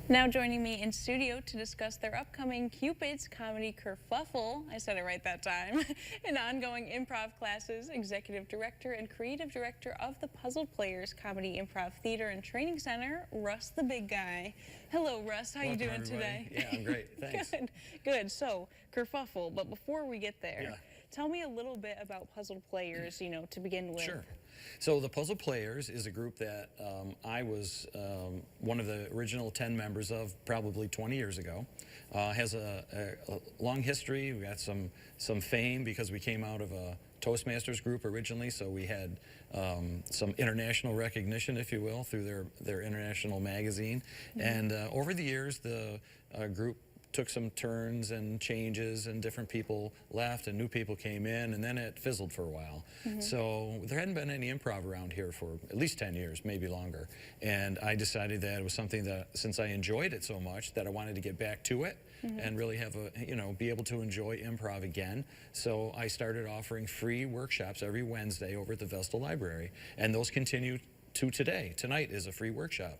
Now joining me in studio to discuss their upcoming Cupid's comedy Kerfuffle, I said it right that time, and ongoing improv classes, Executive Director and Creative Director of the Puzzle Players Comedy Improv Theater and Training Center, Russ the Big Guy. Hello, Russ. How you doing today? Yeah, I'm great. Thanks. Good. Good. So, Kerfuffle, but before we get there, tell me a little bit about Puzzle Players, to begin with. Sure. So the Puzzle Players is a group that I was one of the original 10 members of probably 20 years ago. Has a long history. We got some fame because we came out of a Toastmasters group originally, so we had some international recognition, if you will, through their international magazine. And over the years, the group took some turns and changes, and different people left and new people came in, and then it fizzled for a while. So there hadn't been any improv around here for at least 10 years, maybe longer. And I decided that it was something that, since I enjoyed it so much, that I wanted to get back to it and really have be able to enjoy improv again. So I started offering free workshops every Wednesday over at the Vestal Library, and those continue to today. Tonight is a free workshop.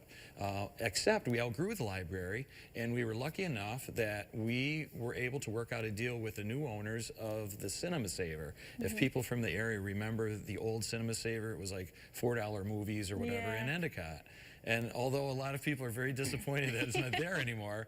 Except we outgrew the library, and we were lucky enough that we were able to work out a deal with the new owners of the Cinema Saver. If people from the area remember the old Cinema Saver, it was like $4 movies or whatever in Endicott. And although a lot of people are very disappointed that it's not there anymore,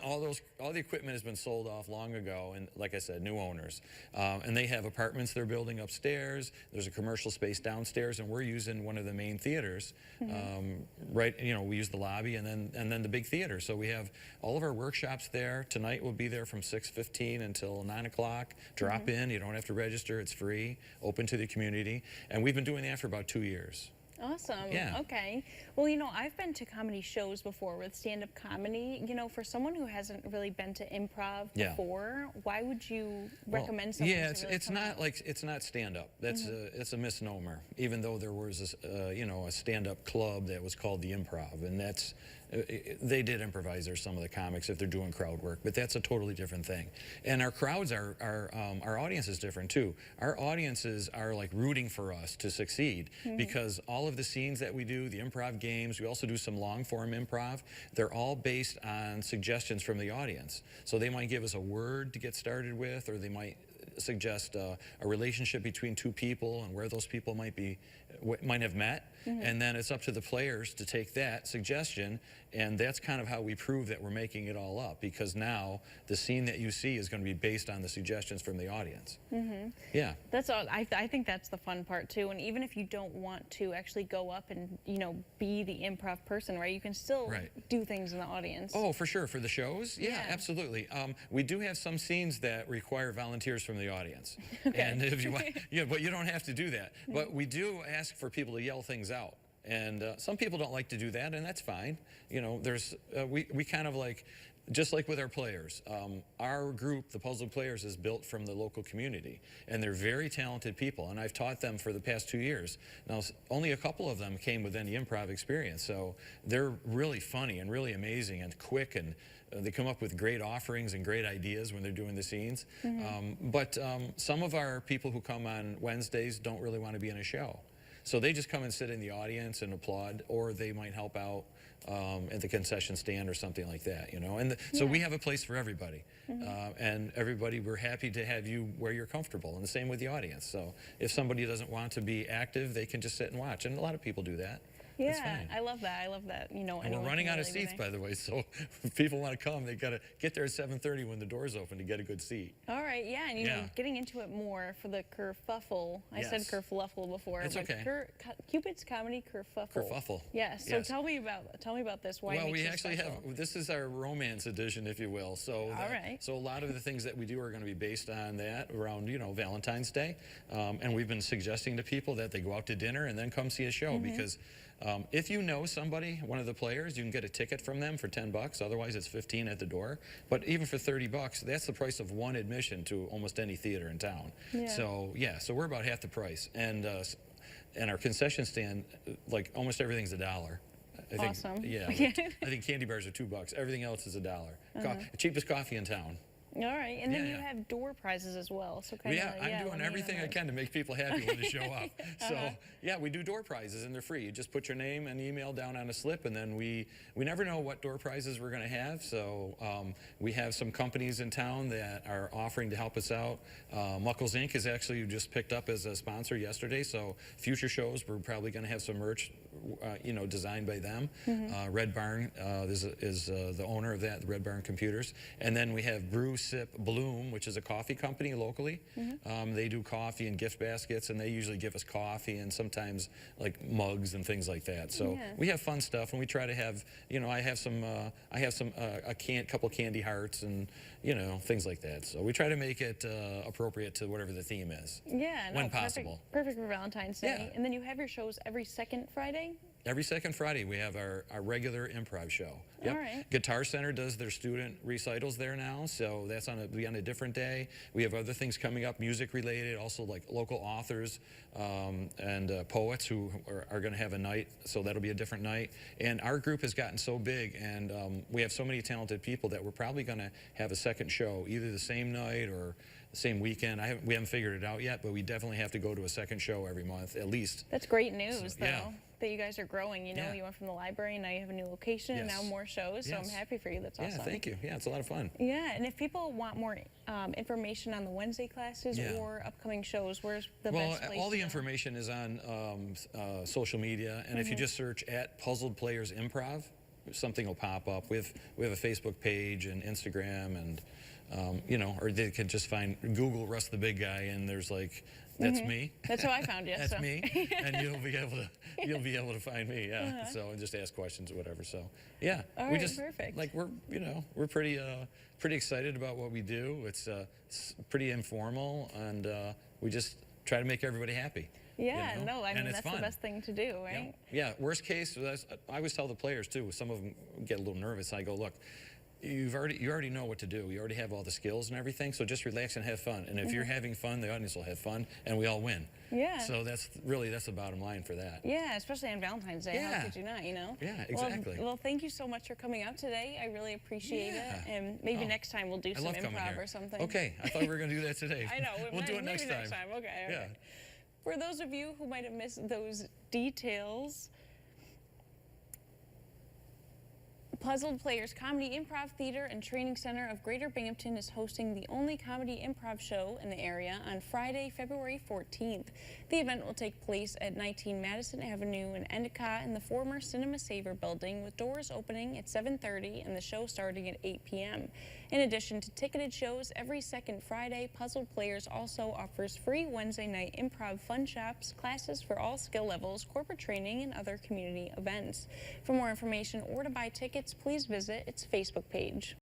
all the equipment has been sold off long ago, and like I said, new owners. And they have apartments they're building upstairs. There's a commercial space downstairs, and we're using one of the main theaters. We use the lobby and then the big theater. So we have all of our workshops there. Tonight we'll be there from 6:15 until 9 o'clock. Drop in. You don't have to register. It's free, open to the community. And we've been doing that for about 2 years. Awesome. Yeah. Okay. Well, I've been to comedy shows before with stand-up comedy. For someone who hasn't really been to improv before, why would you recommend something? Yeah, it's not stand-up. That's it's a misnomer. Even though there was a stand-up club that was called the Improv, and they did improvise there, some of the comics, if they're doing crowd work, but that's a totally different thing. And our crowds our audience is different too. Our audiences are like rooting for us to succeed because all of the scenes that we do, the improv games, we also do some long form improv, they're all based on suggestions from the audience. So they might give us a word to get started with, or they might suggest a relationship between two people and where those people might have met, and then it's up to the players to take that suggestion, and that's kind of how we prove that we're making it all up, because now the scene that you see is going to be based on the suggestions from the audience. Yeah. That's all. I think that's the fun part too, and even if you don't want to actually go up and be the improv person, right, you can still do things in the audience. Oh, for sure. For the shows? Yeah, absolutely. We do have some scenes that require volunteers from the audience. And if you want, but you don't have to do that. But we do ask for people to yell things out. And some people don't like to do that, and that's fine. We kind of just like with our players, our group, the Puzzle Players, is built from the local community, and they're very talented people, and I've taught them for the past 2 years. Now, only a couple of them came with any improv experience, so they're really funny and really amazing and quick, and they come up with great offerings and great ideas when they're doing the scenes. But some of our people who come on Wednesdays don't really want to be in a show. So they just come and sit in the audience and applaud, or they might help out at the concession stand or something like that, And so we have a place for everybody. And everybody, we're happy to have you where you're comfortable, and the same with the audience. So if somebody doesn't want to be active, they can just sit and watch, and a lot of people do that. Yeah, I love that. I love that. And we're running out of seats, by the way, so if people want to come, they got to get there at 7:30 when the doors open to get a good seat. All right, yeah, and getting into it more for the Kerfuffle. I said Kerfuffle before. It's okay. Cupid's comedy Kerfuffle. Kerfuffle. Yes. So tell me about this. Why? Well, we actually have. This is our romance edition, if you will. So so a lot of the things that we do are going to be based on that around Valentine's Day, and we've been suggesting to people that they go out to dinner and then come see a show because. If you know somebody, one of the players, you can get a ticket from them for $10. Otherwise, it's $15 at the door. But even for $30, that's the price of one admission to almost any theater in town. So so we're about half the price, and our concession stand, like almost everything's $1. I think, awesome. I think candy bars are $2. Everything else is $1. Cheapest coffee in town. All right, and then Yeah, you yeah. have door prizes as well. So kind of Yeah, I'm doing everything I can to make people happy when they show up. So yeah, we do door prizes and they're free. You just put your name and email down on a slip, and then we never know what door prizes we're going to have. So we have some companies in town that are offering to help us out. Muckles Inc. is actually just picked up as a sponsor yesterday. So future shows we're probably going to have some merch, designed by them. Red Barn is the owner of that, the Red Barn Computers, and then we have Brew Sip Bloom, which is a coffee company locally. They do coffee and gift baskets, and they usually give us coffee and sometimes like mugs and things like that. So we have fun stuff, and we try to have, I have some couple candy hearts and things like that. So we try to make it appropriate to whatever the theme is. Yeah, when possible. Perfect for Valentine's Day. Yeah. And then you have your shows every second Friday? Every second Friday, we have our regular improv show. Yep. All right. Guitar Center does their student recitals there now, so that's be on a different day. We have other things coming up, music related, also like local authors and poets who are going to have a night, so that'll be a different night. And our group has gotten so big, and we have so many talented people that we're probably going to have a second show, either the same night or the same weekend. We haven't figured it out yet, but we definitely have to go to a second show every month, at least. That's great news, though. Yeah. That you guys are growing. You went from the library, and now you have a new location, and now more shows. So I'm happy for you. That's awesome. Yeah, thank you. Yeah, it's a lot of fun. Yeah, and if people want more information on the Wednesday classes or upcoming shows, where's the best place? Well, all the to information is on social media, and if you just search @Puzzled Players Improv, something will pop up. We have a Facebook page and Instagram, and or they could just Google Russ the Big Guy, and there's like. That's me. That's how I found you. That's me, and you'll be able to find me. Yeah. So and just ask questions or whatever. So yeah, All right, perfect. Like we're pretty excited about what we do. It's pretty informal, and we just try to make everybody happy. Yeah, I mean it's that's fun. the best thing to do, right? Yeah. Worst case, I always tell the players too. Some of them get a little nervous. I go, look. You already know what to do. You already have all the skills and everything, so just relax and have fun. And if you're having fun, the audience will have fun, and we all win. Yeah. So that's the bottom line for that. Yeah, especially on Valentine's Day. How could you not, Yeah, exactly. Well, thank you so much for coming out today. I really appreciate it. And maybe next time we'll do some improv or something. Okay, I thought we were going to do that today. I know. We'll do it next time. Okay. Yeah. For those of you who might have missed those details, Puzzled Players Comedy Improv Theater and Training Center of Greater Binghamton is hosting the only comedy improv show in the area on Friday, February 14th. The event will take place at 19 Madison Avenue in Endicott in the former Cinema Saver building, with doors opening at 7:30 and the show starting at 8 p.m. In addition to ticketed shows every second Friday, Puzzled Players also offers free Wednesday night improv fun shops, classes for all skill levels, corporate training, and other community events. For more information or to buy tickets, please visit its Facebook page.